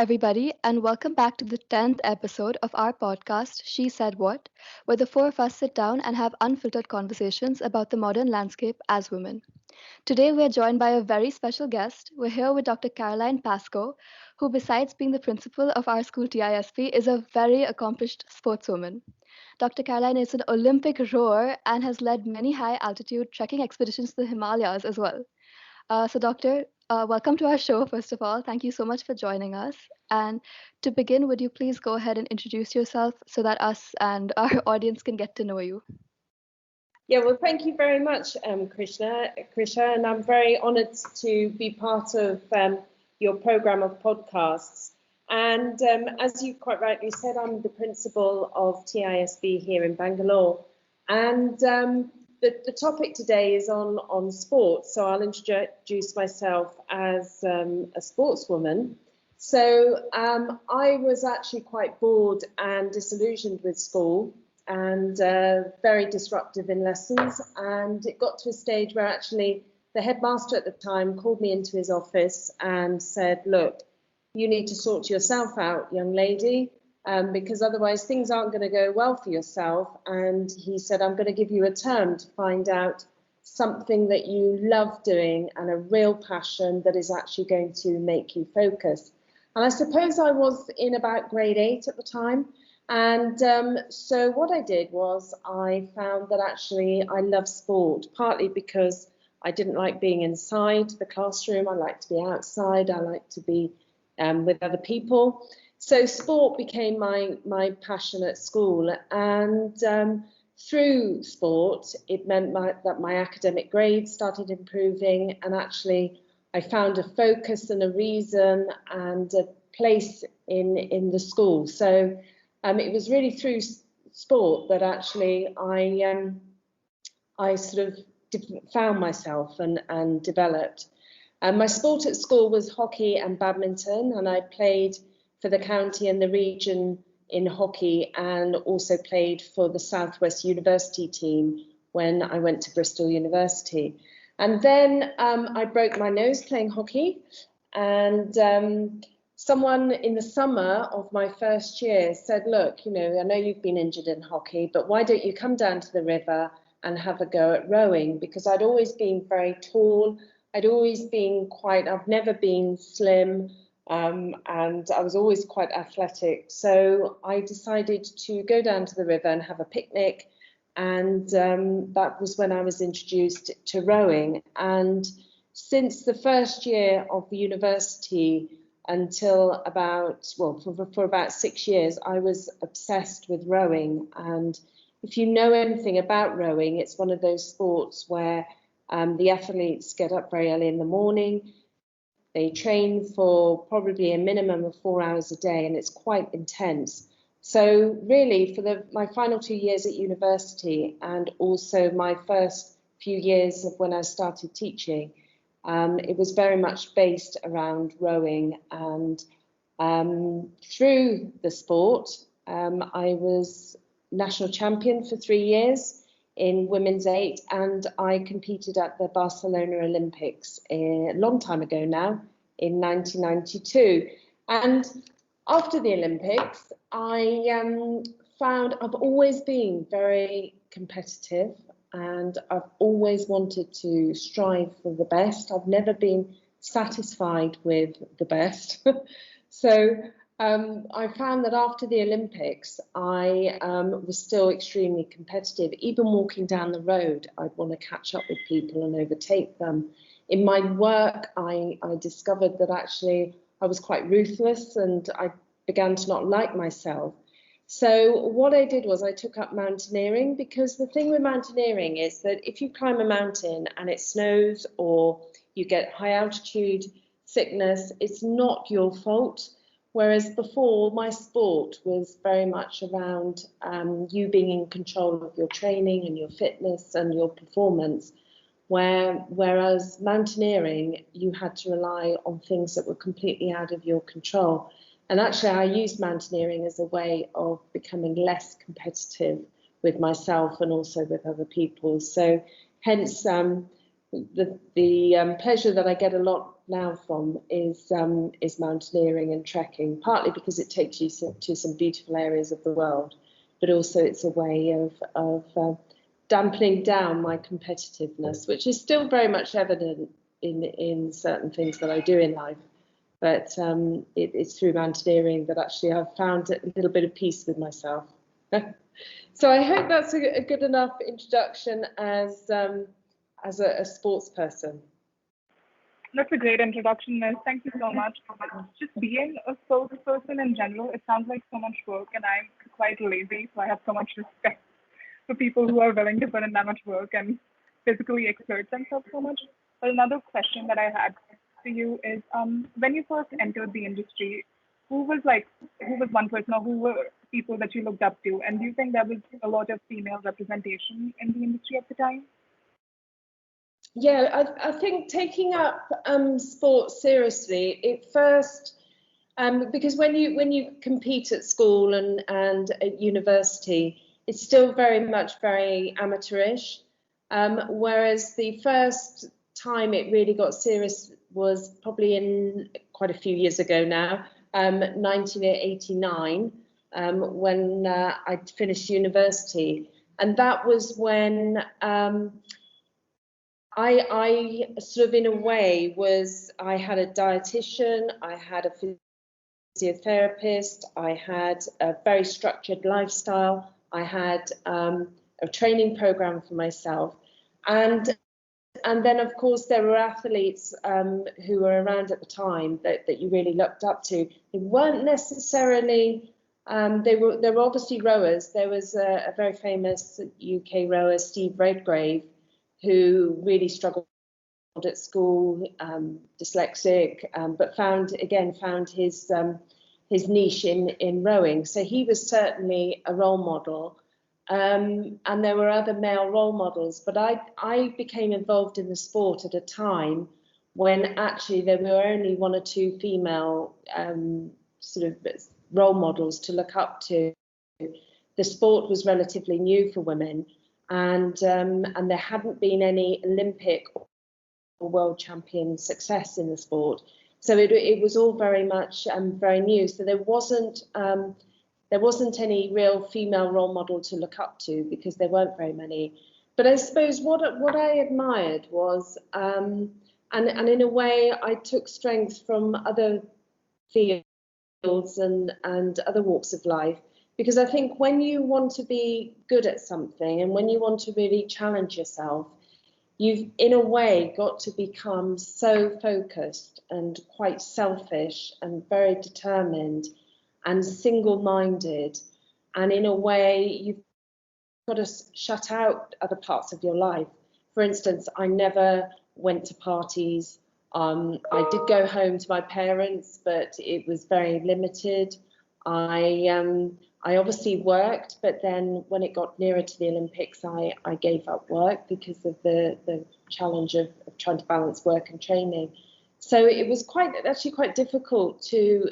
everybody, and welcome back to the 10th episode of our podcast, She Said What, where the four of us sit down and have unfiltered conversations about the modern landscape as women. Today, we are joined by a very special guest. We're here with Dr. Caroline Pascoe, who, besides being the principal of our school TISP, is a very accomplished sportswoman. Dr. Caroline is an Olympic rower and has led many high altitude trekking expeditions to the Himalayas as well. Doctor, welcome to our show, first of all. Thank you so much for joining us. And to begin, would you please go ahead and introduce yourself so that us and our audience can get to know you? Yeah, well, thank you very much, Krisha, and I'm very honoured to be part of your programme of podcasts. And as you quite rightly said, I'm the principal of TISB here in Bangalore. And the topic today is on sports, so I'll introduce myself as a sportswoman. So I was actually quite bored and disillusioned with school and very disruptive in lessons. And it got to a stage where actually the headmaster at the time called me into his office and said, look, you need to sort yourself out, young lady, because otherwise things aren't going to go well for yourself. And he said, I'm going to give you a term to find out something that you love doing and a real passion that is actually going to make you focus. And I suppose I was in about grade 8 at the time. And so what I did was I found that actually I love sport, partly because I didn't like being inside the classroom. I like to be outside. I like to be with other people. So sport became my passion at school. And through sport, it meant that my academic grades started improving. And actually, I found a focus and a reason and a place in the school. So it was really through sport that actually I sort of found myself and developed. My sport at school was hockey and badminton, and I played for the county and the region in hockey and also played for the Southwest University team when I went to Bristol University. And then I broke my nose playing hockey, and someone in the summer of my first year said, look, you know, I know you've been injured in hockey, but why don't you come down to the river and have a go at rowing? Because I'd always been very tall. I'd always been I've never been slim, and I was always quite athletic. So I decided to go down to the river and have a picnic. And that was when I was introduced to rowing. And since the first year of the university, until for about 6 years, I was obsessed with rowing. And if you know anything about rowing, it's one of those sports where the athletes get up very early in the morning. They train for probably a minimum of 4 hours a day, and it's quite intense. So really, for my final 2 years at university and also my first few years of when I started teaching, it was very much based around rowing. And through the sport, I was national champion for 3 years in women's 8, and I competed at the Barcelona Olympics a long time ago now, in 1992. And after the Olympics, I found I've always been very competitive, and I've always wanted to strive for the best. I've never been satisfied with the best. So I found that after the Olympics, I was still extremely competitive. Even walking down the road, I'd want to catch up with people and overtake them. In my work, I discovered that actually I was quite ruthless, and I began to not like myself. So what I did was I took up mountaineering, because the thing with mountaineering is that if you climb a mountain and it snows or you get high altitude sickness, it's not your fault. Whereas before, my sport was very much around you being in control of your training and your fitness and your performance, whereas mountaineering, you had to rely on things that were completely out of your control. And actually, I used mountaineering as a way of becoming less competitive with myself and also with other people. So hence the pleasure that I get a lot now from is mountaineering and trekking, partly because it takes you to some beautiful areas of the world, but also it's a way of dampening down my competitiveness, which is still very much evident in certain things that I do in life. But it's through mountaineering that actually I've found a little bit of peace with myself. So I hope that's a good enough introduction as a sports person. That's a great introduction, Miss. Thank you so much. Just being a sports person in general, it sounds like so much work, and I'm quite lazy, so I have so much respect for people who are willing to put in that much work and physically exert themselves so much. But another question that I had for you is, when you first entered the industry, who was one person, or who were people that you looked up to? And do you think there was a lot of female representation in the industry at the time? Yeah, I think taking up sports seriously, it first, because when you compete at school and at university, it's still very amateurish. Whereas the first time it really got serious was probably in quite a few years ago now, 1989, when I finished university, and that was when I sort of, in a way, I had a dietitian, I had a physiotherapist, I had a very structured lifestyle, I had a training program for myself, and then of course there were athletes who were around at the time that you really looked up to. They weren't necessarily they were obviously rowers. There was a very famous UK rower, Steve Redgrave, who really struggled at school, dyslexic, but found his niche in rowing. So he was certainly a role model, and there were other male role models. But I became involved in the sport at a time when actually there were only one or two female sort of role models to look up to. The sport was relatively new for women. And there hadn't been any Olympic or world champion success in the sport, so it was all very much very new. So there wasn't any real female role model to look up to because there weren't very many. But I suppose what I admired was, and in a way I took strength from other fields and other walks of life. Because I think when you want to be good at something and when you want to really challenge yourself, you've in a way got to become so focused and quite selfish and very determined and single-minded. And in a way, you've got to shut out other parts of your life. For instance, I never went to parties. I did go home to my parents, but it was very limited. I obviously worked, but then when it got nearer to the Olympics, I gave up work because of the challenge of trying to balance work and training. So it was actually quite difficult to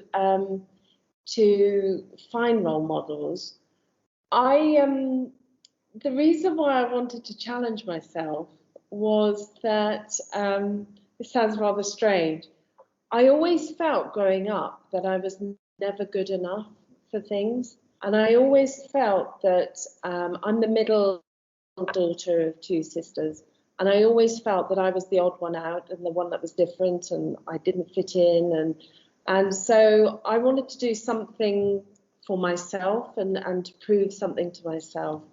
find role models. The reason why I wanted to challenge myself was that it sounds rather strange. I always felt growing up that I was never good enough for things. And I always felt that I'm the middle daughter of two sisters. And I always felt that I was the odd one out and the one that was different and I didn't fit in. And so I wanted to do something for myself and to prove something to myself.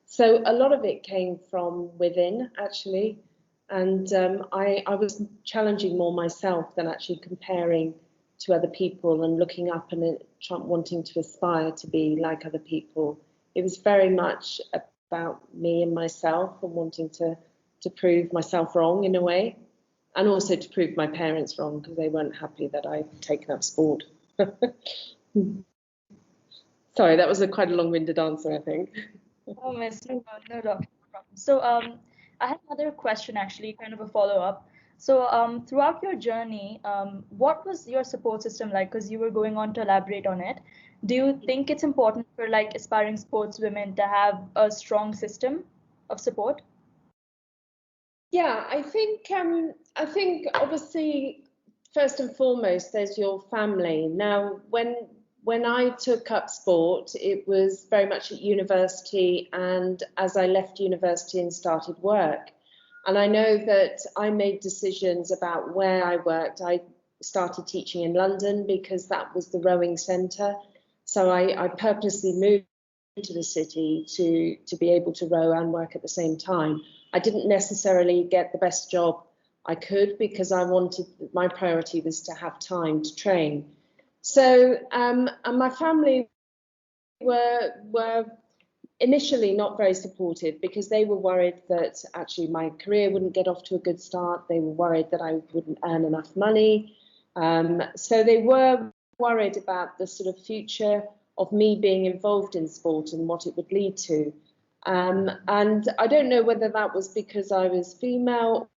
So a lot of it came from within, actually. And I was challenging more myself than actually comparing to other people and looking up and wanting to aspire to be like other people. It was very much about me and myself and wanting to prove myself wrong in a way, and also to prove my parents wrong because they weren't happy that I'd taken up sport. Sorry, that was quite a long-winded answer, I think. Oh, miss, no problem. So I have another question, actually, kind of a follow-up. So throughout your journey, what was your support system like? Because you were going on to elaborate on it. Do you think it's important for like aspiring sportswomen to have a strong system of support? Yeah, I think obviously first and foremost, there's your family. Now, when I took up sport, it was very much at university, and as I left university and started work. And I know that I made decisions about where I worked. I started teaching in London because that was the rowing centre. So I purposely moved to the city to be able to row and work at the same time. I didn't necessarily get the best job I could because my priority was to have time to train. So and my family were initially not very supportive because they were worried that actually my career wouldn't get off to a good start. They were worried that I wouldn't earn enough money. So they were worried about the sort of future of me being involved in sport and what it would lead to. And I don't know whether that was because I was female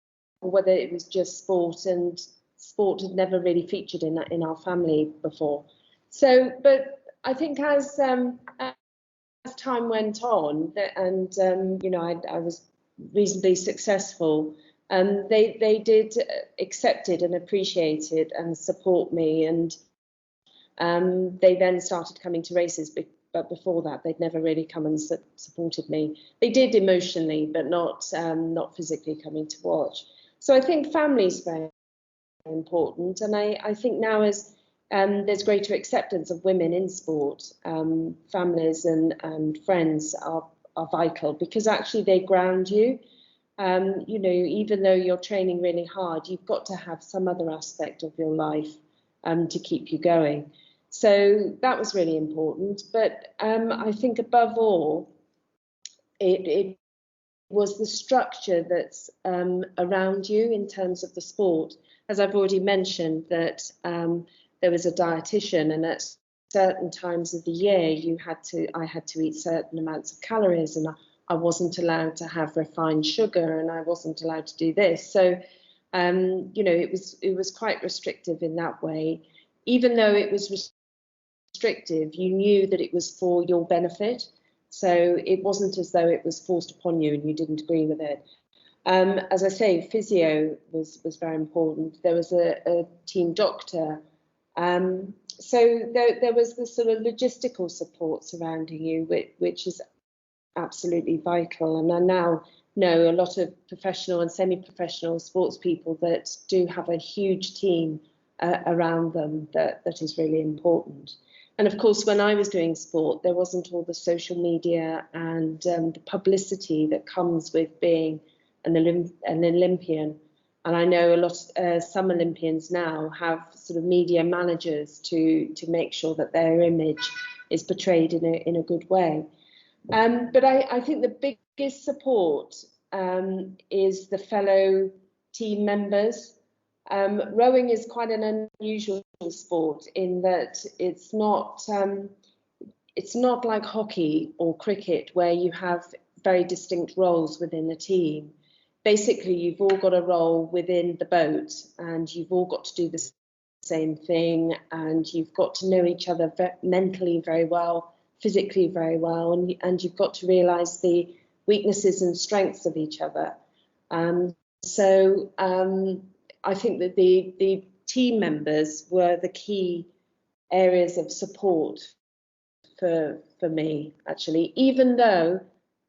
or whether it was just sport, and sport had never really featured in our family before. So, but I think as time went on, and I was reasonably successful, they did accept it and appreciate it and support me, and they then started coming to races, but before that they'd never really come and supported me. They did emotionally, but not physically coming to watch. So I think family's very important, and I think now as there's greater acceptance of women in sport, families and friends are vital because actually they ground you. Even though you're training really hard, you've got to have some other aspect of your life to keep you going. So that was really important. But I think above all, it was the structure that's around you in terms of the sport. As I've already mentioned, that there was a dietitian, and at certain times of the year I had to eat certain amounts of calories, and I wasn't allowed to have refined sugar, and I wasn't allowed to do this. So it was quite restrictive in that way. Even though it was restrictive, you knew that it was for your benefit. So it wasn't as though it was forced upon you and you didn't agree with it. As I say, physio was very important. There was a team doctor. So there was the sort of logistical support surrounding you, which is absolutely vital. And I now know a lot of professional and semi-professional sports people that do have a huge team around them that is really important. And of course, when I was doing sport, there wasn't all the social media and the publicity that comes with being an Olympian. And I know a lot, some Olympians now have sort of media managers to make sure that their image is portrayed in a good way. But I think the biggest support is the fellow team members. Rowing is quite an unusual sport in that it's not like hockey or cricket where you have very distinct roles within a team. Basically, you've all got a role within the boat, and you've all got to do the same thing, and you've got to know each other mentally very well, physically very well, and you've got to realise the weaknesses and strengths of each other. So I think that the team members were the key areas of support for me, actually, even though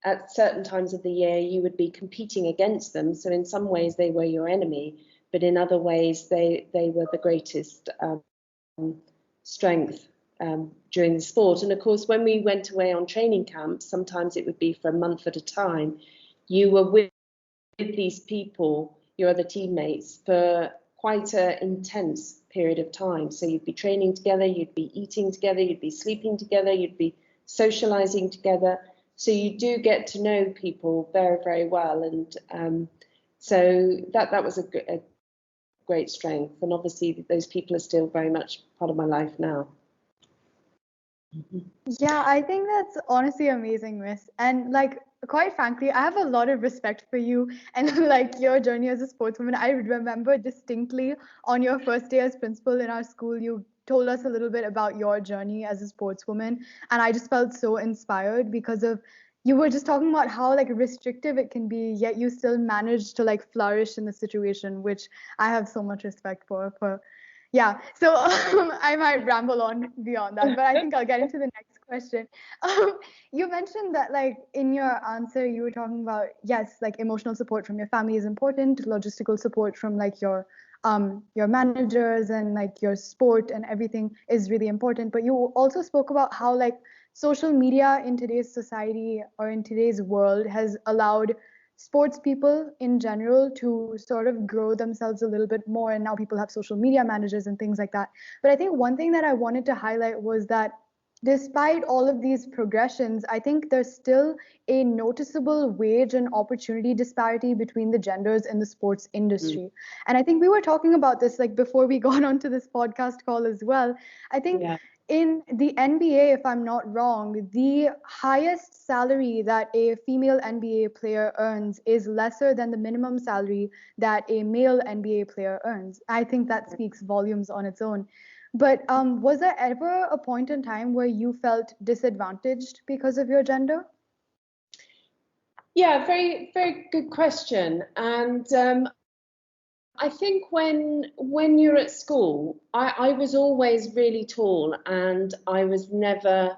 at certain times of the year you would be competing against them. So in some ways they were your enemy, but in other ways they were the greatest strength during the sport. And of course, when we went away on training camps, sometimes it would be for a month at a time. You were with these people, your other teammates, for quite an intense period of time. So you'd be training together, you'd be eating together, you'd be sleeping together, you'd be socializing together. So you do get to know people very, very well. And so that was a great strength. And obviously those people are still very much part of my life now. Yeah, I think that's honestly amazing, Miss. And like, quite frankly, I have a lot of respect for you and like your journey as a sportswoman. I remember distinctly on your first day as principal in our school, you told us a little bit about your journey as a sportswoman. And I just felt so inspired because of you were just talking about how like restrictive it can be, yet you still manage to like flourish in the situation, which I have so much respect for. Yeah, so I might ramble on beyond that, but I think I'll get into the next question. You mentioned that like in your answer, you were talking about, yes, like emotional support from your family is important, logistical support from like your managers and like your sport and everything is really important. But you also spoke about how like social media in today's society or in today's world has allowed sports people in general to sort of grow themselves a little bit more, and now people have social media managers and things like that. But I think one thing that I wanted to highlight was that despite all of these progressions, I think there's still a noticeable wage and opportunity disparity between the genders in the sports industry. And I think we were talking about this like before we got onto this podcast call as well. I think Yeah. in the NBA, if I'm not wrong, the highest salary that a female NBA player earns is lesser than the minimum salary that a male NBA player earns. I think that speaks volumes on its own. But was there ever a point in time where you felt disadvantaged because of your gender? Yeah, very, very good question. And I think when you're at school, I was always really tall, and I was never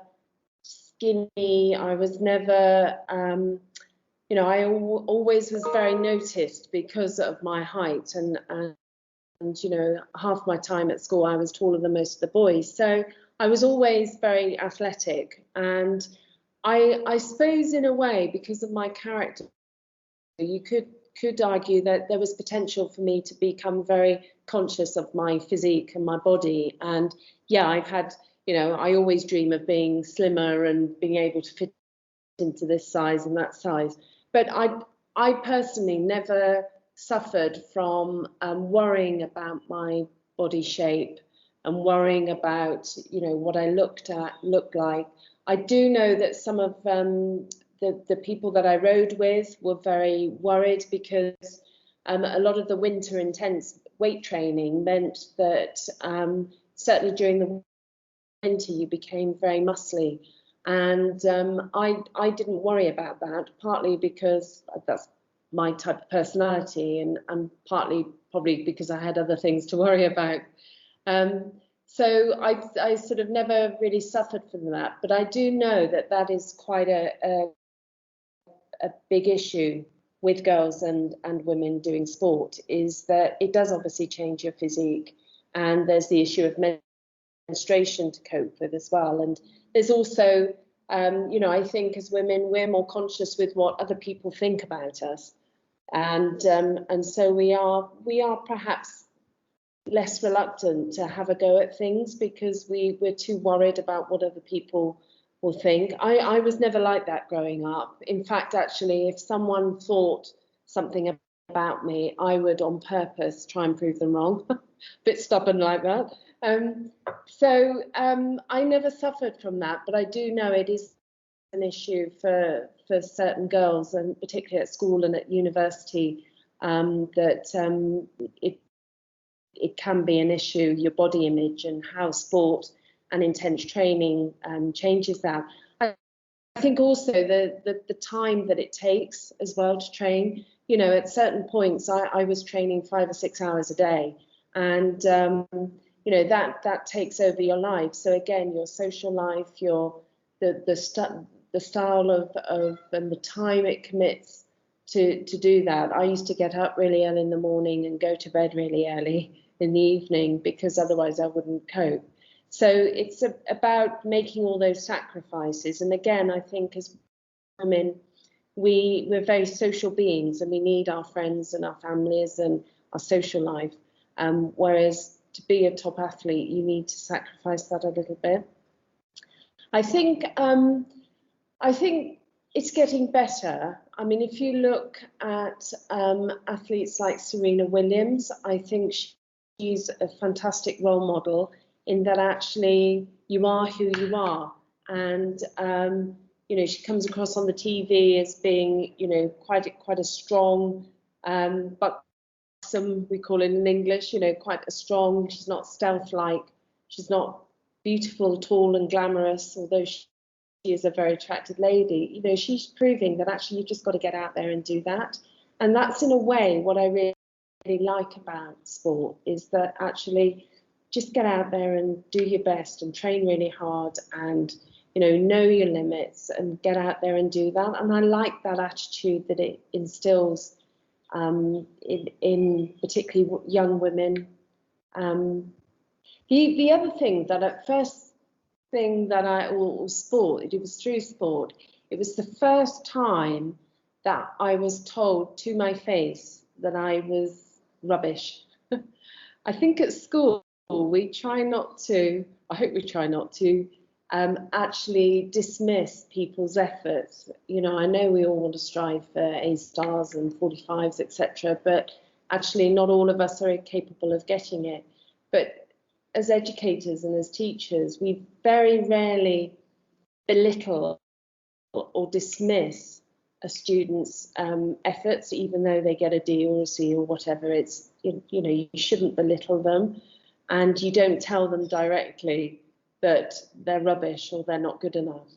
skinny. I was never, I always was very noticed because of my height, and half my time at school I was taller than most of the boys. So I was always very athletic, and I suppose in a way because of my character, you could argue that there was potential for me to become very conscious of my physique and my body. And yeah, I've had, I always dream of being slimmer and being able to fit into this size and that size. But I personally never suffered from worrying about my body shape and worrying about, what I looked like. I do know that some of the people that I rode with were very worried because a lot of the winter intense weight training meant that certainly during the winter you became very muscly. And I didn't worry about that, partly because that's my type of personality, and partly probably because I had other things to worry about. So I sort of never really suffered from that, but I do know that that is quite a big issue with girls and women doing sport, is that it does obviously change your physique, and there's the issue of menstruation to cope with as well. And there's also, I think as women we're more conscious with what other people think about us, and so we are perhaps less reluctant to have a go at things because we're too worried about what other people will think. I was never like that growing up. In fact, actually, if someone thought something about me, I would on purpose try and prove them wrong. Bit stubborn like that. So I never suffered from that, but I do know it is an issue for certain girls, and particularly at school and at university, that it can be an issue, your body image, and how sport and intense training changes that. I think also the time that it takes as well to train. At certain points I was training 5 or 6 hours a day, and that takes over your life. So again, your social life, the style of and the time it commits to do that. I used to get up really early in the morning and go to bed really early in the evening because otherwise I wouldn't cope. So it's about making all those sacrifices. And again, I think as women, we're very social beings, and we need our friends and our families and our social life. Whereas to be a top athlete, you need to sacrifice that a little bit. I think it's getting better. I mean, if you look at athletes like Serena Williams, I think she's a fantastic role model in that actually you are who you are. And, she comes across on the TV as being, quite a strong, but some we call it in English, quite a strong, she's not stealth-like, she's not beautiful, tall and glamorous, although is a very attractive lady, you know, she's proving that actually you've just got to get out there and do that. And that's in a way what I really like about sport, is that actually just get out there and do your best and train really hard and, you know your limits and get out there and do that. And I like that attitude that it instills in particularly young women. The other thing that at first thing that sport, it was through sport, it was the first time that I was told to my face that I was rubbish. I think at school we try not to, I hope we try not to, actually dismiss people's efforts. You know, I know we all want to strive for A stars and 45s, etc., but actually not all of us are capable of getting it. But as educators and as teachers, we very rarely belittle or dismiss a student's efforts, even though they get a D or a C or whatever. It's, you know, you shouldn't belittle them, and you don't tell them directly that they're rubbish or they're not good enough.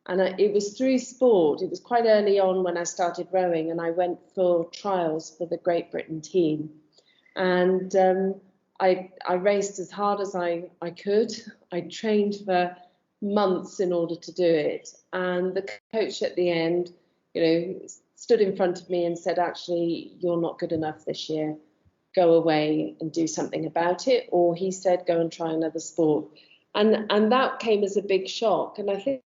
And it was through sport. It was quite early on when I started rowing, and I went for trials for the Great Britain team. And I raced as hard as I could. I trained for months in order to do it. And the coach at the end, you know, stood in front of me and said, actually, you're not good enough this year. Go away and do something about it. Or he said, go and try another sport. And that came as a big shock. And I think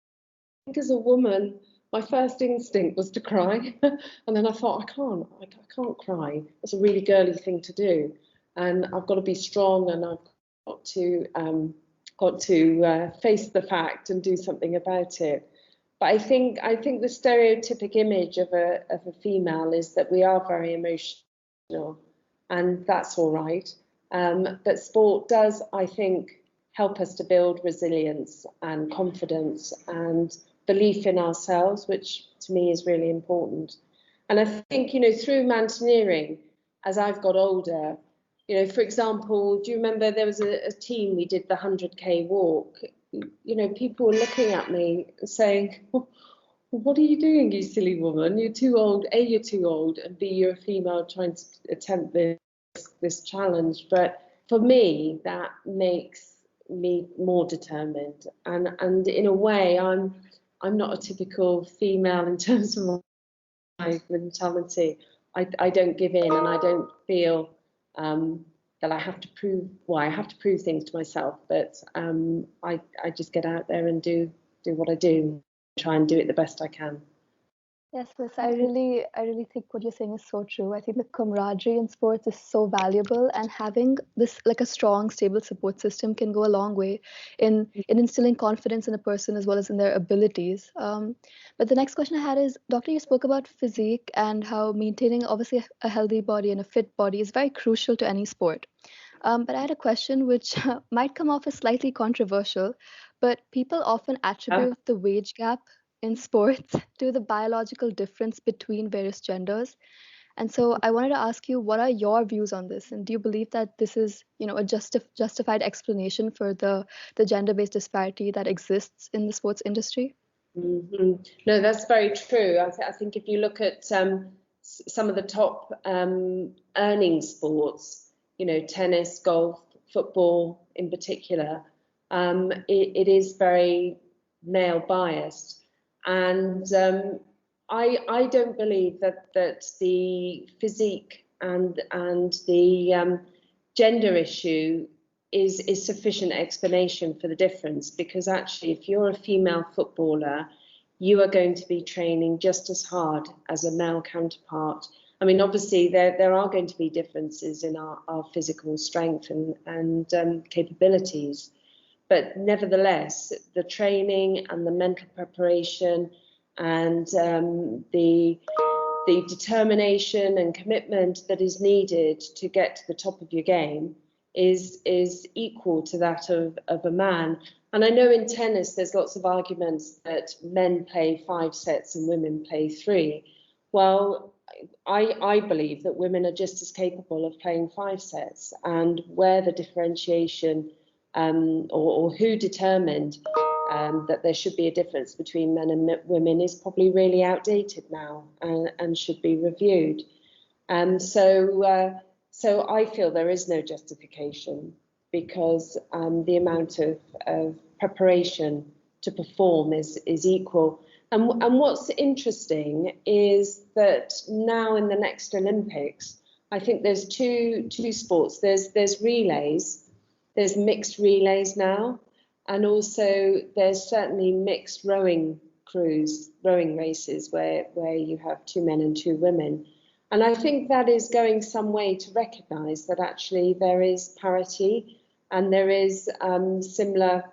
as a woman, my first instinct was to cry. And then I thought, I can't cry. It's a really girly thing to do. And I've got to be strong, and I've got to face the fact and do something about it. But I think the stereotypic image of a female is that we are very emotional, and that's all right. But sport does, I think, help us to build resilience and confidence and belief in ourselves, which to me is really important. And I think, you know, through mountaineering, as I've got older, you know, for example, do you remember there was a team, we did the 100k walk? You know, people were looking at me saying, what are you doing, you silly woman? You're too old. A, you're too old, and B, you're a female trying to attempt this challenge. But for me, that makes me more determined. And in a way, I'm not a typical female in terms of my mentality. I don't give in, and I don't feel that I have to prove. Well, I have to prove things to myself, but I just get out there and do what I do, try and do it the best I can. Yes, Miss, I really think what you're saying is so true. I think the camaraderie in sports is so valuable, and having this like a strong, stable support system can go a long way in instilling confidence in a person as well as in their abilities. But the next question I had is, Doctor, you spoke about physique and how maintaining obviously a healthy body and a fit body is very crucial to any sport. But I had a question which might come off as slightly controversial, but people often attribute the wage gap in sports to the biological difference between various genders. And so I wanted to ask you, what are your views on this? And do you believe that this is, you know, a justified explanation for the gender-based disparity that exists in the sports industry? Mm-hmm. No, that's very true. I think if you look at some of the top earning sports, you know, tennis, golf, football in particular, it is very male biased. And I don't believe that the physique and the gender issue is sufficient explanation for the difference, because actually if you're a female footballer, you are going to be training just as hard as a male counterpart. I mean, obviously there are going to be differences in our physical strength and capabilities. But nevertheless, the training and the mental preparation and the determination and commitment that is needed to get to the top of your game is equal to that of a man. And I know in tennis there's lots of arguments that men play 5 sets and women play 3. Well, I believe that women are just as capable of playing 5 sets, and where the differentiation or who determined that there should be a difference between men and women is probably really outdated now and should be reviewed. So I feel there is no justification because the amount of preparation to perform is equal. And what's interesting is that now in the next Olympics, I think there's two sports. There's relays, there's mixed relays now, and also there's certainly mixed rowing races where you have 2 men and 2 women. And I think that is going some way to recognise that actually there is parity and there is similar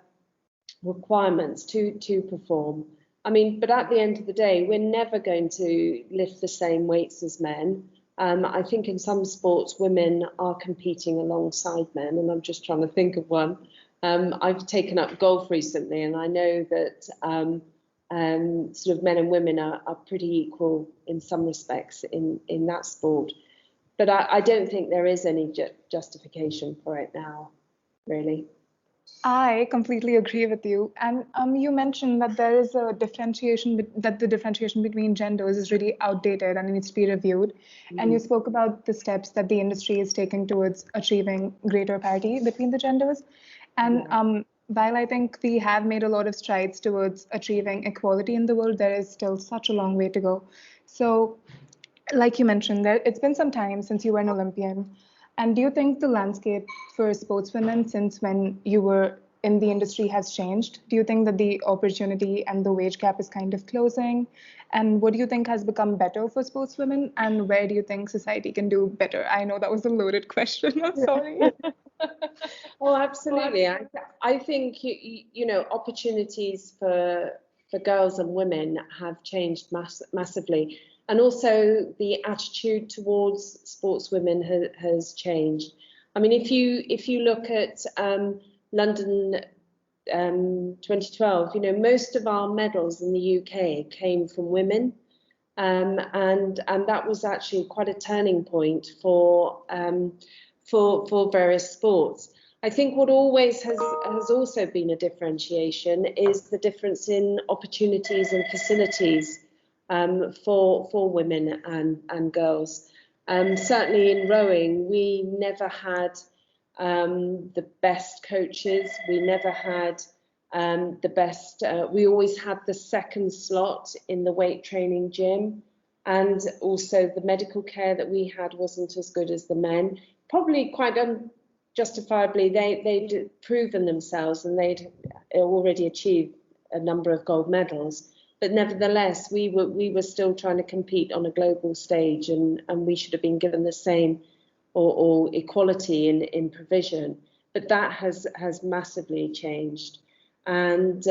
requirements to perform. I mean, but at the end of the day, we're never going to lift the same weights as men. I think in some sports, women are competing alongside men, and I'm just trying to think of one. I've taken up golf recently, and I know that sort of men and women are pretty equal in some respects in that sport. But I don't think there is any justification for it now, really. I completely agree with you. And you mentioned that there is a differentiation, that the differentiation between genders is really outdated and needs to be reviewed. And you spoke about the steps that the industry is taking towards achieving greater parity between the genders. And while I think we have made a lot of strides towards achieving equality in the world, there is still such a long way to go. So, like you mentioned, it's been some time since you were an Olympian. And do you think the landscape for sportswomen since when you were in the industry has changed? Do you think that the opportunity and the wage gap is kind of closing? And what do you think has become better for sportswomen? And where do you think society can do better? I know that was a loaded question. I'm sorry. Oh, absolutely. I think you know opportunities for girls and women have changed massively. And also the attitude towards sportswomen has changed. I mean, if you look at London 2012, you know, most of our medals in the UK came from women, and that was actually quite a turning point for various sports. I think what always has also been a differentiation is the difference in opportunities and facilities for women and girls. Certainly in rowing, we never had the best coaches. We never had the best. We always had the second slot in the weight training gym, and also the medical care that we had wasn't as good as the men. Probably quite unjustifiably, they'd proven themselves and they'd already achieved a number of gold medals. But nevertheless, we were still trying to compete on a global stage, and we should have been given the same or equality in provision. But that has massively changed, and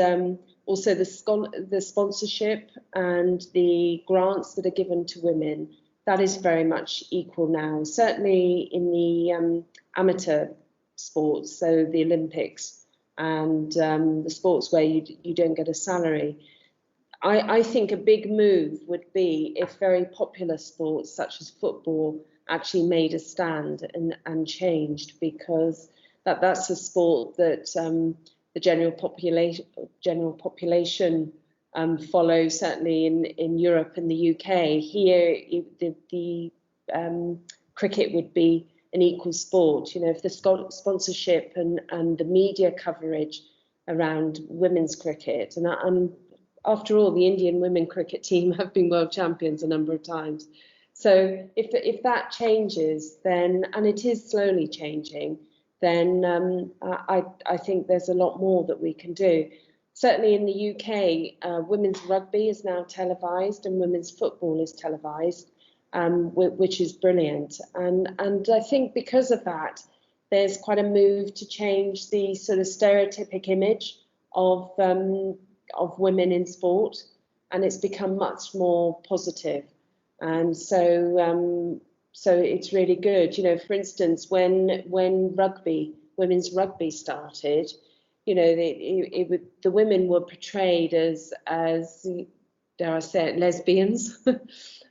also the sponsorship and the grants that are given to women, that is very much equal now. Certainly in the amateur sports, so the Olympics and the sports where you don't get a salary. I think a big move would be if very popular sports such as football actually made a stand and changed, because that's a sport that the general population follows, certainly in Europe and the UK. Here, the cricket would be an equal sport. You know, if the sponsorship and the media coverage around women's cricket, and after all, the Indian women cricket team have been world champions a number of times. So if that changes, then, and it is slowly changing, then I think there's a lot more that we can do. Certainly in the UK, women's rugby is now televised and women's football is televised, which is brilliant. And I think because of that, there's quite a move to change the sort of stereotypic image of women in sport, and it's become much more positive. And so it's really good. You know, for instance, when women's rugby started, you know, the women were portrayed as dare I say it, lesbians,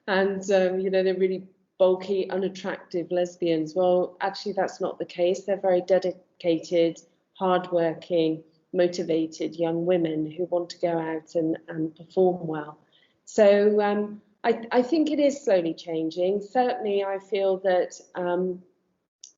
and you know, they're really bulky, unattractive lesbians. Well, actually, that's not the case. They're very dedicated, hardworking, motivated young women who want to go out and perform well. So I think it is slowly changing. Certainly, I feel that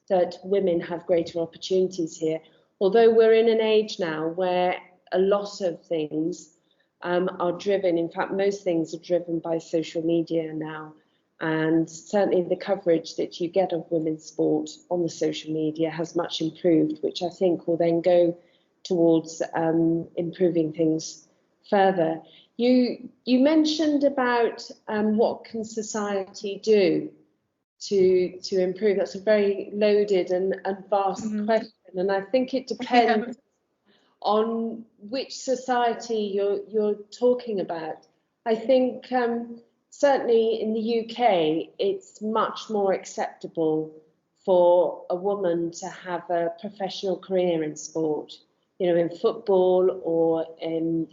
that women have greater opportunities here. Although we're in an age now where a lot of things are driven, in fact, most things are driven by social media now. And certainly the coverage that you get of women's sport on the social media has much improved, which I think will then go towards improving things further. You mentioned about what can society do to improve. That's a very loaded and vast question, and I think it depends on which society you're talking about. I think certainly in the UK, it's much more acceptable for a woman to have a professional career in sport, in football, or in,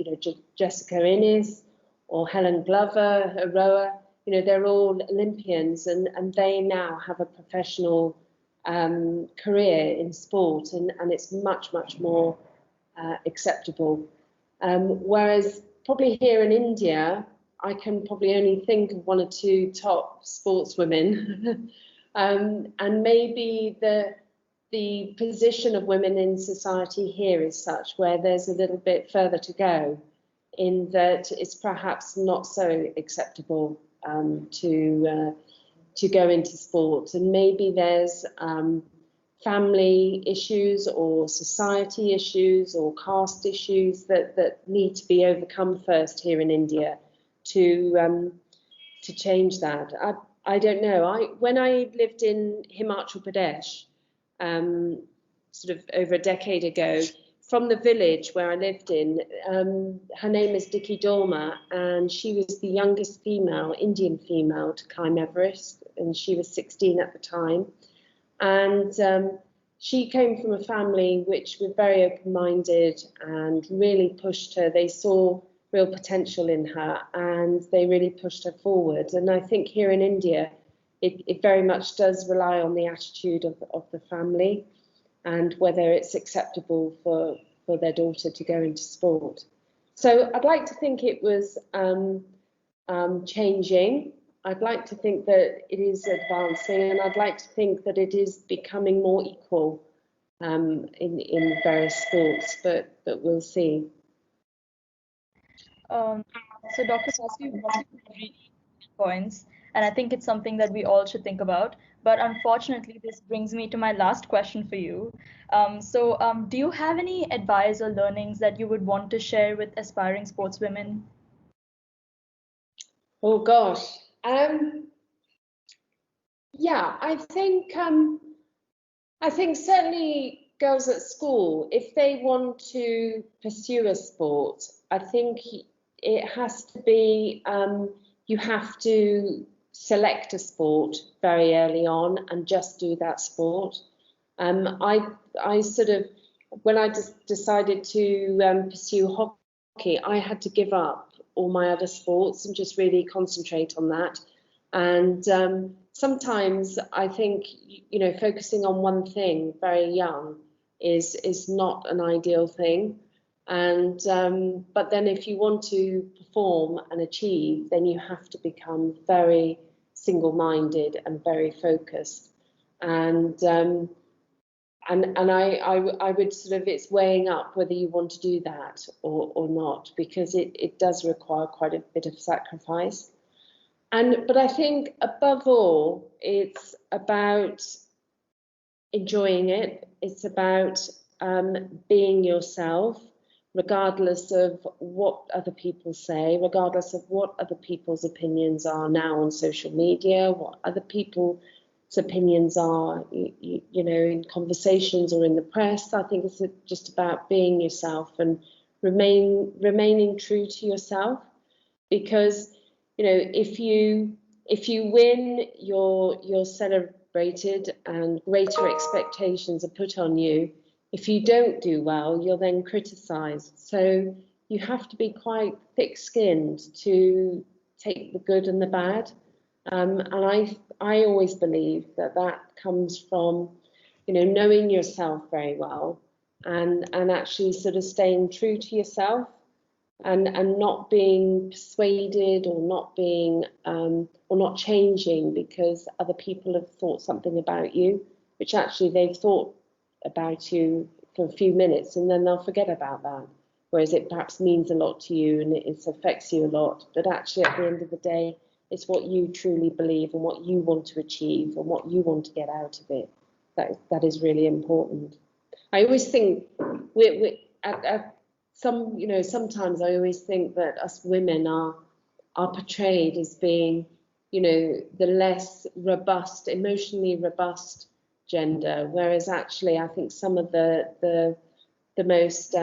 Jessica Innes or Helen Glover, a rower. They're all Olympians, and they now have a professional career in sport, and it's much, much more acceptable. Whereas probably here in India, I can probably only think of one or two top sportswomen, and maybe the position of women in society here is such where there's a little bit further to go, in that it's perhaps not so acceptable to go into sport, and maybe there's family issues or society issues or caste issues that need to be overcome first here in India to change that. I don't know. When I lived in Himachal Pradesh, sort of over a decade ago, from the village where I lived in, her name is Dikki Dorma, and she was the youngest female, Indian female, to climb Everest, and she was 16 at the time. And she came from a family which were very open-minded and really pushed her. They saw real potential in her, and they really pushed her forward. And I think here in India, it very much does rely on the attitude of the family, and whether it's acceptable for their daughter to go into sport. So I'd like to think it was changing. I'd like to think that it is advancing, and I'd like to think that it is becoming more equal in various sports, but we'll see. So Dr. Pascoe, you brought up really points, and I think it's something that we all should think about. But unfortunately, this brings me to my last question for you. Do you have any advice or learnings that you would want to share with aspiring sportswomen? Oh gosh. Yeah, I think certainly girls at school, if they want to pursue a sport, I think it has to be, you have to select a sport very early on and just do that sport. I sort of, when I decided to pursue hockey, I had to give up all my other sports and just really concentrate on that. And sometimes I think, focusing on one thing very young is not an ideal thing. And but then if you want to perform and achieve, then you have to become very single-minded and very focused. And I would sort of, it's weighing up whether you want to do that or not, because it does require quite a bit of sacrifice. But I think above all, it's about enjoying it. It's about being yourself, regardless of what other people say, regardless of what other people's opinions are now on social media, what other people's opinions are, in conversations or in the press. I think it's just about being yourself and remaining true to yourself, because if you win, you're celebrated and greater expectations are put on you. If you don't do well, you're then criticised. So you have to be quite thick-skinned to take the good and the bad. And I always believe that comes from, knowing yourself very well and actually sort of staying true to yourself, and not being persuaded, or not being or not changing because other people have thought something about you, which actually they've thought about you for a few minutes and then they'll forget about that. Whereas it perhaps means a lot to you and it affects you a lot. But actually, at the end of the day, it's what you truly believe and what you want to achieve and what you want to get out of it. That is really important. I always think sometimes I always think that us women are portrayed as being, the less robust, emotionally robust gender, whereas actually I think some of the most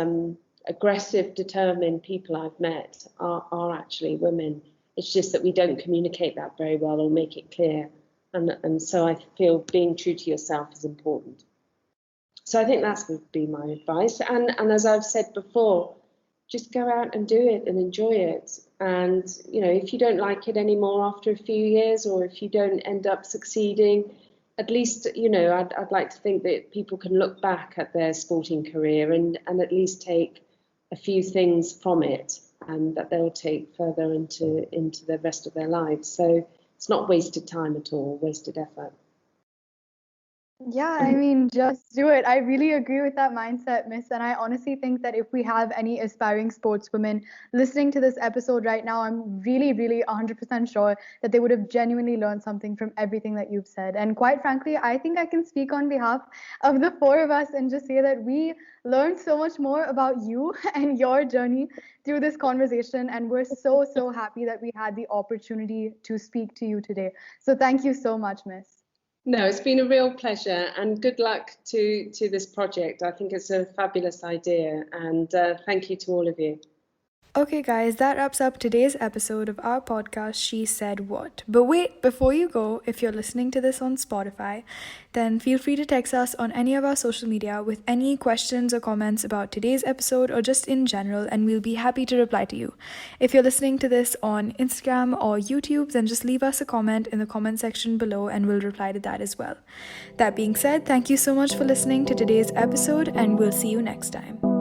aggressive, determined people I've met are actually women. It's just that we don't communicate that very well or make it clear, and so I feel being true to yourself is important. So I think that would be my advice. And as I've said before, just go out and do it and enjoy it. And, if you don't like it anymore after a few years, or if you don't end up succeeding, at least, I'd like to think that people can look back at their sporting career and at least take a few things from it, and that they'll take further into the rest of their lives. So it's not wasted time at all, wasted effort. Yeah, I mean, just do it. I really agree with that mindset, Miss. And I honestly think that if we have any aspiring sportswomen listening to this episode right now, I'm really, really 100% sure that they would have genuinely learned something from everything that you've said. And quite frankly, I think I can speak on behalf of the four of us and just say that we learned so much more about you and your journey through this conversation. And we're so, so happy that we had the opportunity to speak to you today. So thank you so much, Miss. No, it's been a real pleasure, and good luck to this project. I think it's a fabulous idea, and thank you to all of you. Okay, guys, that wraps up today's episode of our podcast, She Said What. But wait, before you go, if you're listening to this on Spotify, then feel free to text us on any of our social media with any questions or comments about today's episode or just in general, and we'll be happy to reply to you. If you're listening to this on Instagram or YouTube, then just leave us a comment in the comment section below and we'll reply to that as well. That being said, thank you so much for listening to today's episode, and we'll see you next time.